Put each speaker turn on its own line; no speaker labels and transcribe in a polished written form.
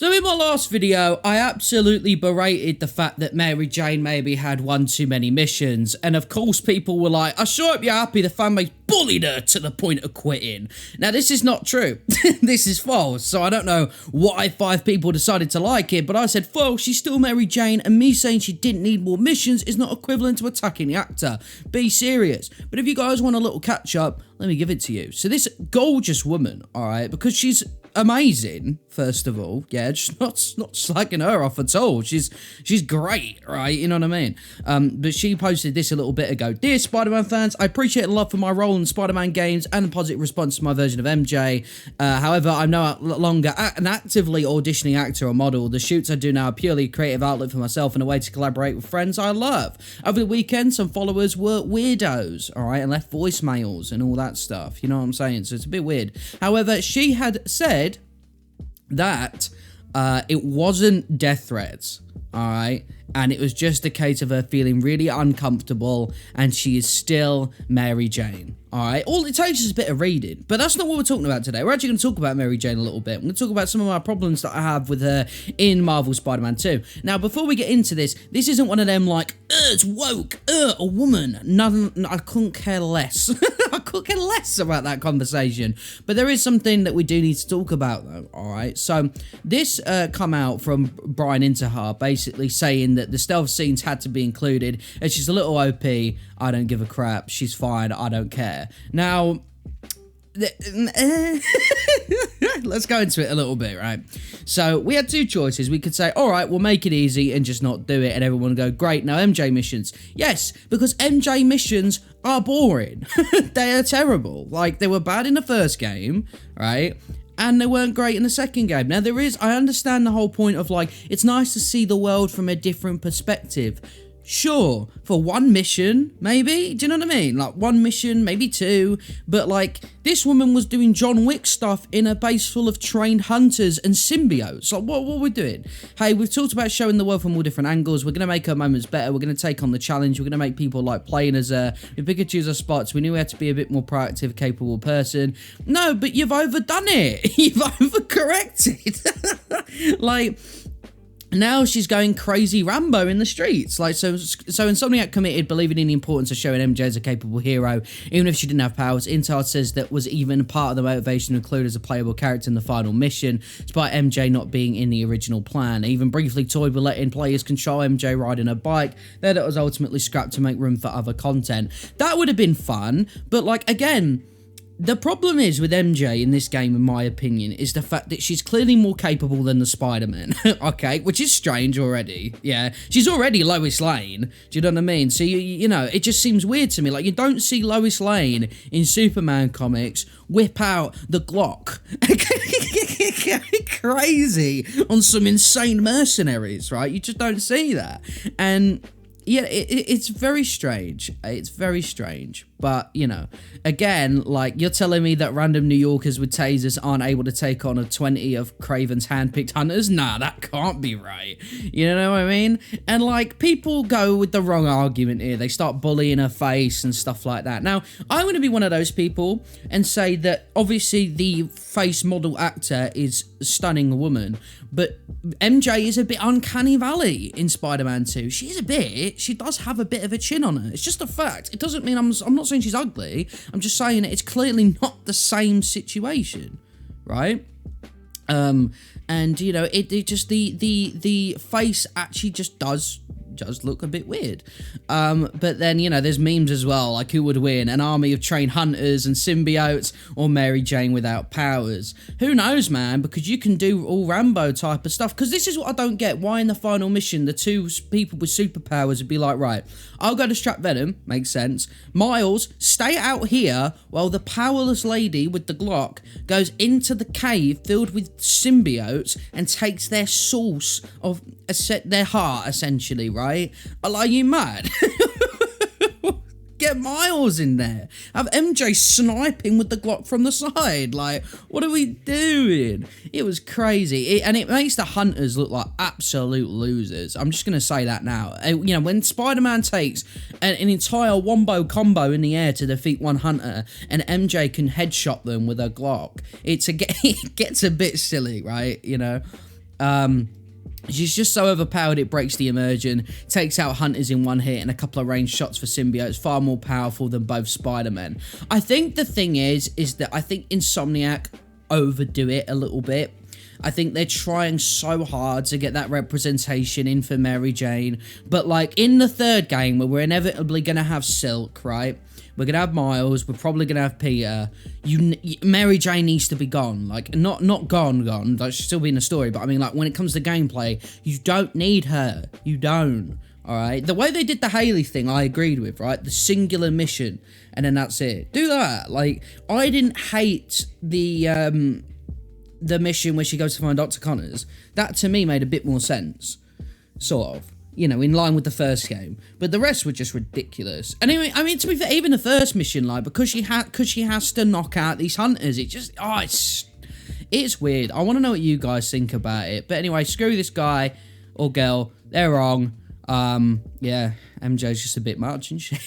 So in my last video, I absolutely berated the fact that Mary Jane maybe had one too many missions, and of course people were like, I sure hope you're happy the fanbase bullied her to the point of quitting. Now this is not true. This is false, so I don't know why 5 people decided to like it, but I said, false, she's still Mary Jane, and me saying she didn't need more missions is not equivalent to attacking the actor. Be serious. But if you guys want a little catch up, let me give it to you. So this gorgeous woman, alright, because she's amazing, first of all, yeah, just not slagging her off at all. She's great, right? You know what I mean? But she posted this a little bit ago. Dear Spider-Man fans, I appreciate the love for my role in Spider-Man games and the positive response to my version of MJ. However, I'm no longer an actively auditioning actor or model. The shoots I do now are purely a creative outlet for myself and a way to collaborate with friends I love. Over the weekend, some followers were weirdos, all right, and left voicemails and all that stuff. You know what I'm saying? So it's a bit weird. However, she had said that it wasn't death threats, all right, and it was just a case of her feeling really uncomfortable, and she is still Mary Jane. All right, all it takes is a bit of reading, but that's not what we're talking about today. We're actually going to talk about Mary Jane a little bit. I'm going to talk about some of my problems that I have with her in Marvel Spider-Man 2. Now, before we get into this isn't one of them like, it's woke, a woman. Nothing, I couldn't care less. I couldn't care less about that conversation. But there is something that we do need to talk about, though, all right? So, this come out from Brian Intihar, basically saying that the stealth scenes had to be included, and she's a little OP, I don't give a crap, she's fine, I don't care. Now, let's go into it a little bit, right? So we had 2 choices. We could say, all right, we'll make it easy and just not do it, and everyone would go, great, now MJ missions. Yes, because MJ missions are boring. They are terrible. Like, they were bad in the first game, right? And they weren't great in the second game. Now, I understand the whole point of, like, it's nice to see the world from a different perspective. Sure, for one mission, maybe? Do you know what I mean? Like, one mission, maybe 2. But, like, this woman was doing John Wick stuff in a base full of trained hunters and symbiotes. Like, what are we doing? Hey, we've talked about showing the world from all different angles. We're going to make our moments better. We're going to take on the challenge. We're going to make people like playing as we pick and choose our spots. We knew we had to be a bit more proactive, capable person. No, but you've overdone it. You've overcorrected. Like, now she's going crazy Rambo in the streets. Like, so Insomniac committed, believing in the importance of showing MJ as a capable hero, even if she didn't have powers. Intihar says that was even part of the motivation to include as a playable character in the final mission, despite MJ not being in the original plan. They even briefly toyed with letting players control MJ riding a bike, then it was ultimately scrapped to make room for other content. That would have been fun, but, like, again, the problem is with MJ in this game, in my opinion, is the fact that she's clearly more capable than the Spider-Man, okay? Which is strange already, yeah? She's already Lois Lane, do you know what I mean? So, you know, it just seems weird to me. Like, you don't see Lois Lane in Superman comics whip out the Glock crazy on some insane mercenaries, right? You just don't see that. And yeah, it's very strange. It's very strange. But, you know, again, like, you're telling me that random New Yorkers with tasers aren't able to take on a 20 of Craven's handpicked hunters? Nah, that can't be right. You know what I mean? And, like, people go with the wrong argument here. They start bullying her face and stuff like that. Now, I'm going to be one of those people and say that, obviously, the face model actor is a stunning woman, but MJ is a bit uncanny valley in Spider-Man 2. She does have a bit of a chin on her. It's just a fact. It doesn't mean I'm not saying she's ugly. I'm just saying it's clearly not the same situation, right? And you know, it just the face actually just does look a bit weird. But then, you know, there's memes as well, like, who would win, an army of trained hunters and symbiotes or Mary Jane without powers? Who knows, man, because you can do all Rambo type of stuff. Because this is what I don't get, why in the final mission the 2 people with superpowers would be like, right, I'll go to strap Venom, makes sense, Miles, stay out here while the powerless lady with the Glock goes into the cave filled with symbiotes and takes their source of their heart, essentially, right? Are you mad? Get Miles in there. Have MJ sniping with the Glock from the side. Like, what are we doing? It was crazy. And it makes the hunters look like absolute losers. I'm just going to say that now. You know, when Spider-Man takes an entire wombo combo in the air to defeat one hunter, and MJ can headshot them with a Glock, it gets a bit silly, right? You know? She's just so overpowered it breaks the immersion, takes out hunters in one hit and a couple of range shots for symbiotes, far more powerful than both Spider-Men. I think the thing is that I think Insomniac overdo it a little bit. I think they're trying so hard to get that representation in for Mary Jane, but like in the third game where we're inevitably going to have Silk, right? We're going to have Miles, we're probably going to have Peter. Mary Jane needs to be gone. Like, not gone, like, she'll still be in the story, but I mean, like, when it comes to gameplay, you don't need her. You don't, alright? The way they did the Haley thing, I agreed with, right? The singular mission, and then that's it. Do that. Like, I didn't hate the mission where she goes to find Dr. Connors. That, to me, made a bit more sense. Sort of. You know, in line with the first game. But the rest were just ridiculous. Anyway, I mean, to be fair, even the first mission, like, because she has to knock out these hunters, it just, it's weird. I want to know what you guys think about it. But anyway, screw this guy or girl. They're wrong. Yeah, MJ's just a bit much, isn't she?